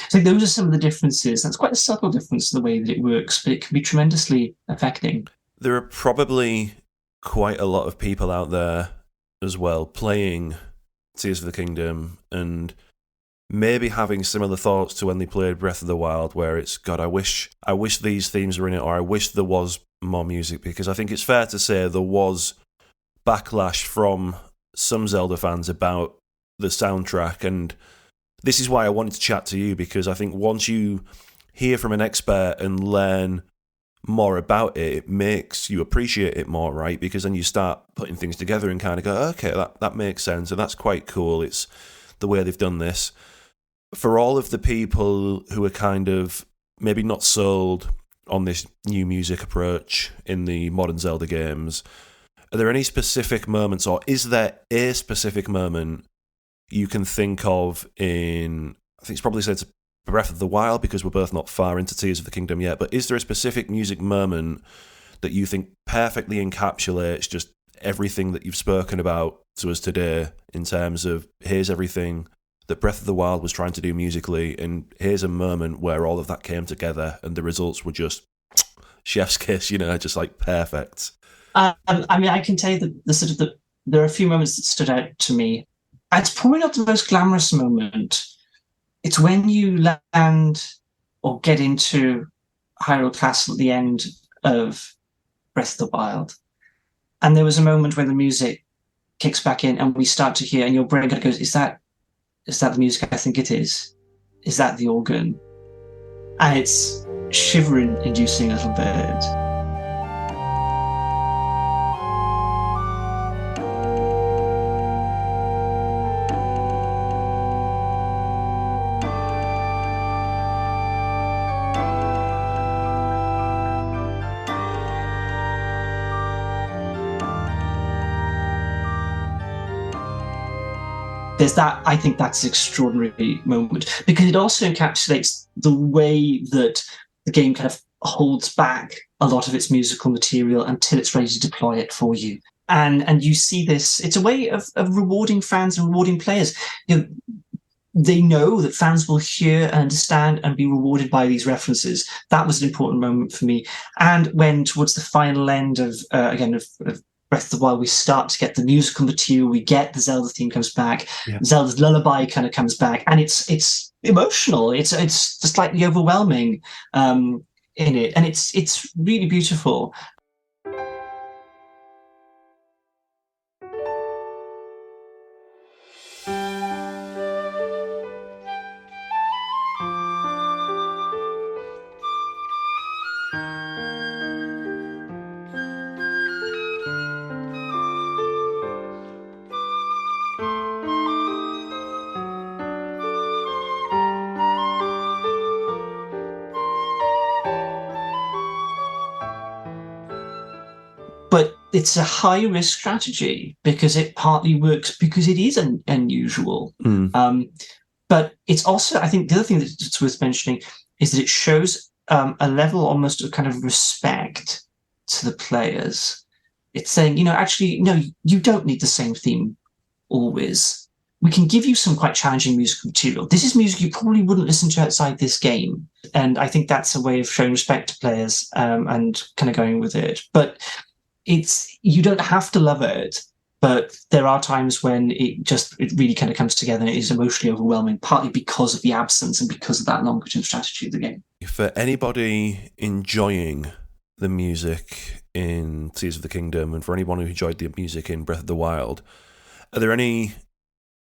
So those are some of the differences. That's quite a subtle difference in the way that it works, but it can be tremendously affecting. There are probably quite a lot of people out there as well playing Tears of the Kingdom and maybe having similar thoughts to when they played Breath of the Wild, where it's, God, I wish these themes were in it, or I wish there was more music, because I think it's fair to say there was backlash from some Zelda fans about the soundtrack, and this is why I wanted to chat to you, because I think once you hear from an expert and learn more about it, it makes you appreciate it more, right? Because then you start putting things together and kind of go, okay, that makes sense, and that's quite cool. It's the way they've done this. For all of the people who are kind of maybe not sold on this new music approach in the modern Zelda games, are there any specific moments, or is there a specific moment you can think of in, I think it's probably said Breath of the Wild, because we're both not far into Tears of the Kingdom yet, but is there a specific music moment that you think perfectly encapsulates just everything that you've spoken about to us today, in terms of here's everything that Breath of the Wild was trying to do musically, and here's a moment where all of that came together and the results were just chef's kiss, just like perfect? I mean, I can tell you that there are a few moments that stood out to me. It's probably not the most glamorous moment. It's when you land or get into Hyrule Castle at the end of Breath of the Wild. And there was a moment when the music kicks back in and we start to hear, and your brain kind of goes, is that the music I think it is? Is that the organ? And it's shivering inducing a little bit. There's that, I think that's an extraordinary moment, because it also encapsulates the way that the game kind of holds back a lot of its musical material until it's ready to deploy it for you. And you see this, it's a way of rewarding fans and rewarding players. They know that fans will hear and understand and be rewarded by these references. That was an important moment for me. And when towards the final end of Breath of the Wild, we start to get the musical material, we get the Zelda theme comes back, Zelda's Lullaby kind of comes back, and it's emotional, it's slightly overwhelming in it, and it's really beautiful. But it's a high-risk strategy because it partly works because it is unusual. But it's also, I think the other thing that's worth mentioning is that it shows a level almost of kind of respect to the players. It's saying, actually, no, you don't need the same theme always. We can give you some quite challenging musical material. This is music you probably wouldn't listen to outside this game. And I think that's a way of showing respect to players and kind of going with it. But you don't have to love it, but there are times when it really kind of comes together and it is emotionally overwhelming, partly because of the absence and because of that longer-term strategy of the game. For anybody enjoying the music in Tears of the Kingdom, and for anyone who enjoyed the music in Breath of the Wild, are there any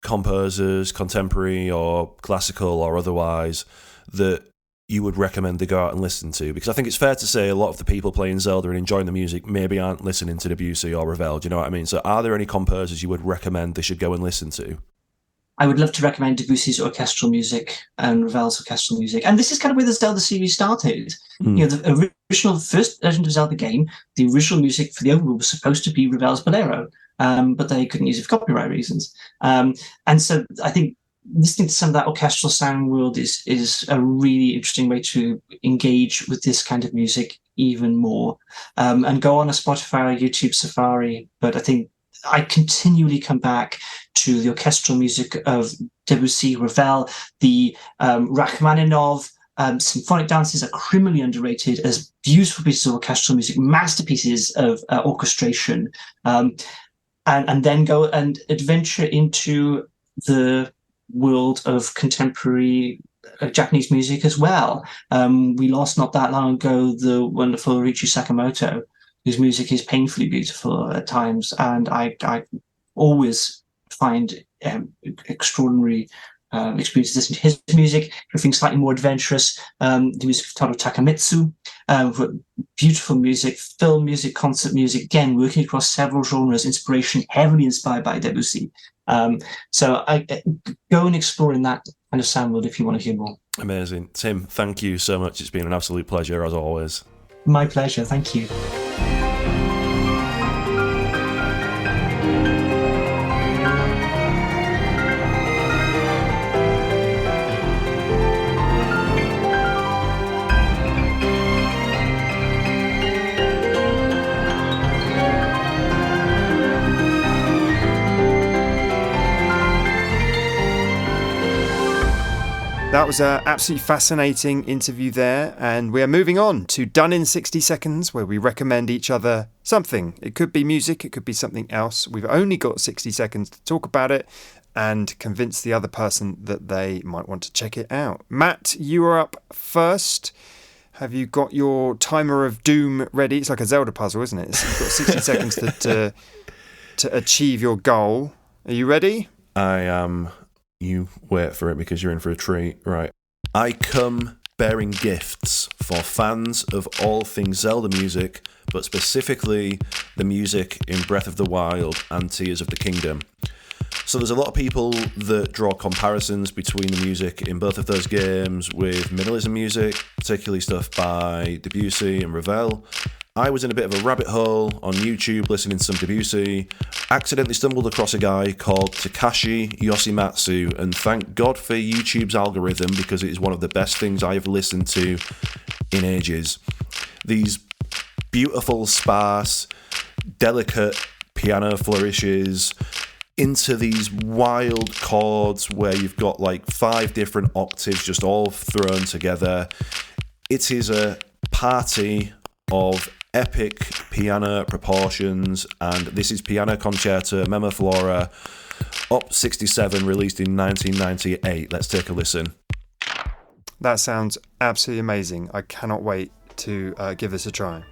composers, contemporary or classical or otherwise, that you would recommend they go out and listen to? Because I think it's fair to say a lot of the people playing Zelda and enjoying the music maybe aren't listening to Debussy or Ravel. Do you know what I mean? So are there any composers you would recommend they should go and listen to? I would love to recommend Debussy's orchestral music and Ravel's orchestral music. And this is kind of where the Zelda series started. The original first Legend of Zelda game, the original music for the overworld was supposed to be Ravel's Bolero, but they couldn't use it for copyright reasons. And so I think listening to some of that orchestral sound world is a really interesting way to engage with this kind of music even more. And go on a Spotify or YouTube safari. But I think I continually come back to the orchestral music of Debussy, Ravel, the Rachmaninoff symphonic dances are criminally underrated as beautiful pieces of orchestral music, masterpieces of orchestration, and then go and adventure into the world of contemporary Japanese music as well. We lost not that long ago the wonderful Ryuichi Sakamoto, whose music is painfully beautiful at times, and I always find extraordinary experiences listening to his music. Everything slightly more adventurous. The music of Taro Takamitsu, beautiful music, film music, concert music. Again, working across several genres, inspiration heavily inspired by Debussy. So I go and explore in that kind of sound world if you want to hear more. Amazing, Tim. Thank you so much. It's been an absolute pleasure as always. My pleasure. Thank you. That was an absolutely fascinating interview there, and we are moving on to Done in 60 Seconds, where we recommend each other something. It could be music, it could be something else. We've only got 60 seconds to talk about it and convince the other person that they might want to check it out. Matt, you are up first. Have you got your timer of doom ready? It's like a Zelda puzzle, isn't it? You've got 60 seconds to achieve your goal. Are you ready? I am. You wait for it because you're in for a treat. Right. I come bearing gifts for fans of all things Zelda music, but specifically the music in Breath of the Wild and Tears of the Kingdom. So there's a lot of people that draw comparisons between the music in both of those games with minimalism music, particularly stuff by Debussy and Ravel. I was in a bit of a rabbit hole on YouTube listening to some Debussy, accidentally stumbled across a guy called Takashi Yoshimatsu, and thank God for YouTube's algorithm because it is one of the best things I have listened to in ages. These beautiful, sparse, delicate piano flourishes into these wild chords where you've got like 5 different octaves just all thrown together. It is a party of epic piano proportions, and this is Piano Concerto Memo Flora, Op. 67, released in 1998. Let's take a listen. That sounds absolutely amazing. I cannot wait to give this a try.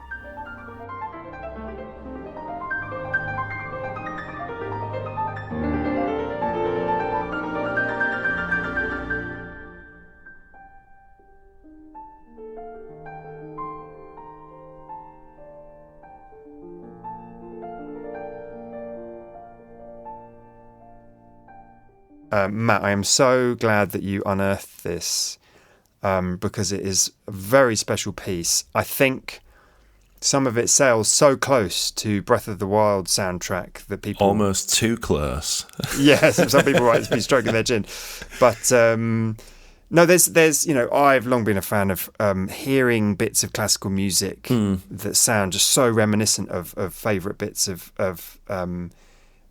Matt, I am so glad that you unearthed this because it is a very special piece. I think some of it sails so close to Breath of the Wild soundtrack that people... Almost too close. Yes, some people might be stroking their chin. But no, there's I've long been a fan of hearing bits of classical music that sound just so reminiscent of favourite bits of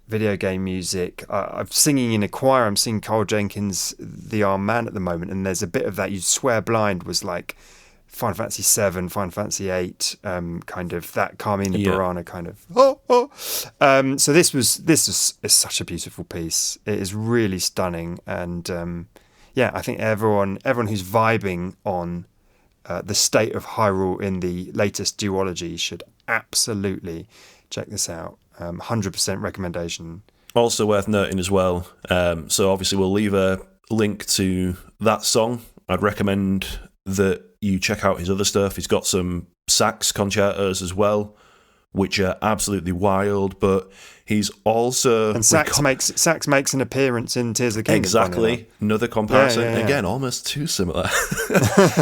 video game music. I'm singing in a choir. I'm singing Carl Jenkins' The Armed Man at the moment, and there's a bit of that. You'd swear blind was like Final Fantasy 7, Final Fantasy 8, kind of that Carmina Burana kind of. So this is such a beautiful piece. It is really stunning, and I think everyone who's vibing on the state of Hyrule in the latest duology should absolutely check this out. 100% recommendation. Also worth noting as well, so obviously we'll leave a link to that song. I'd recommend that you check out his other stuff. He's got some sax concertos as well, which are absolutely wild, but he's also... And sax makes an appearance in Tears of the Kingdom. Exactly. Another comparison. Yeah. Again, almost too similar.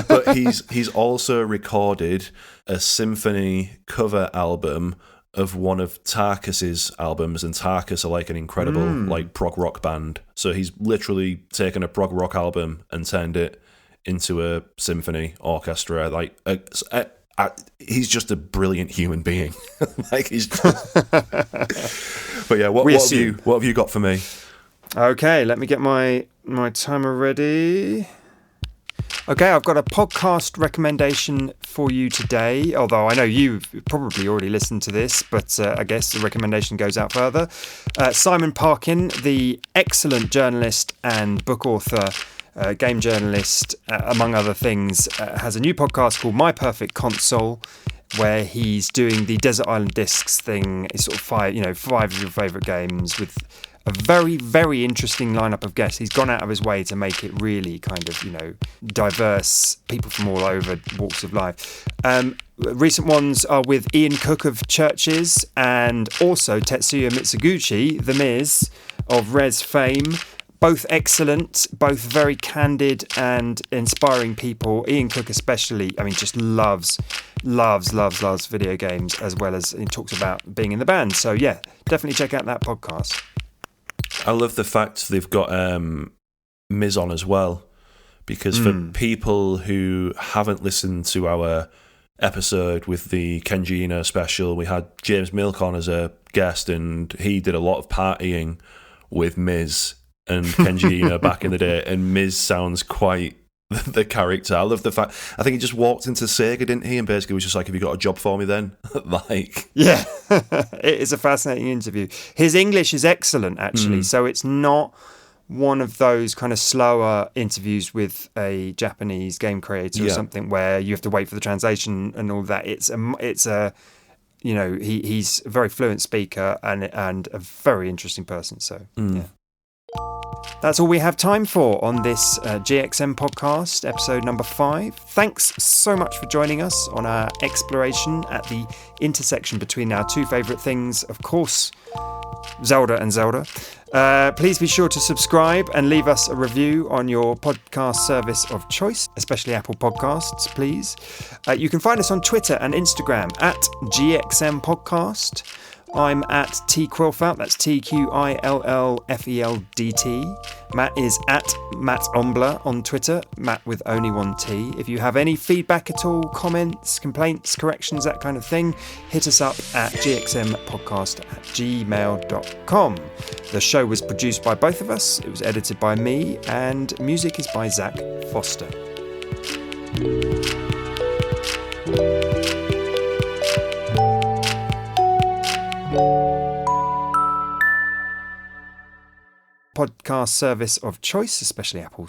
But he's also recorded a symphony cover album of one of Tarkus's albums, and Tarkus are like an incredible like prog rock band. So he's literally taken a prog rock album and turned it into a symphony orchestra. Like he's just a brilliant human being. Like he's just... But yeah, what have you got for me? Okay, let me get my timer ready. Okay, I've got a podcast recommendation for you today, although I know you've probably already listened to this, but I guess the recommendation goes out further. Simon Parkin, the excellent journalist and book author, game journalist, among other things, has a new podcast called My Perfect Console, where he's doing the Desert Island Discs thing. It's sort of five of your favourite games with a very, very interesting lineup of guests. He's gone out of his way to make it really kind of, diverse, people from all over walks of life. Recent ones are with Ian Cook of Churches and also Tetsuya Mitsuguchi, The Miz, of Res fame. Both excellent, both very candid and inspiring people. Ian Cook especially, just loves video games, as well as he talks about being in the band. So yeah, definitely check out that podcast. I love the fact they've got Miz on as well, because for people who haven't listened to our episode with the Kenji Ino special, we had James Milk on as a guest, and he did a lot of partying with Miz and Kenji Ino back in the day, and Miz sounds quite the character. I love the fact, I think he just walked into Sega, didn't he, and basically was just like, have you got a job for me then? Yeah. It is a fascinating interview. His English is excellent, actually, so it's not one of those kind of slower interviews with a Japanese game creator or something where you have to wait for the translation and all that. It's a he's a very fluent speaker and a very interesting person, so yeah. That's all we have time for on this GXM podcast, episode number 5. Thanks so much for joining us on our exploration at the intersection between our two favourite things, of course, Zelda and Zelda. Please be sure to subscribe and leave us a review on your podcast service of choice, especially Apple Podcasts, please. You can find us on Twitter and Instagram at GXM Podcast. I'm at T Quillfeldt, that's TQILLFELDT. Matt is at Mat Ombler on Twitter, Matt with only one T. If you have any feedback at all, comments, complaints, corrections, that kind of thing, hit us up at gxmpodcast@gmail.com. The show was produced by both of us, it was edited by me, and music is by Zach Foster. Podcast service of choice, especially Apple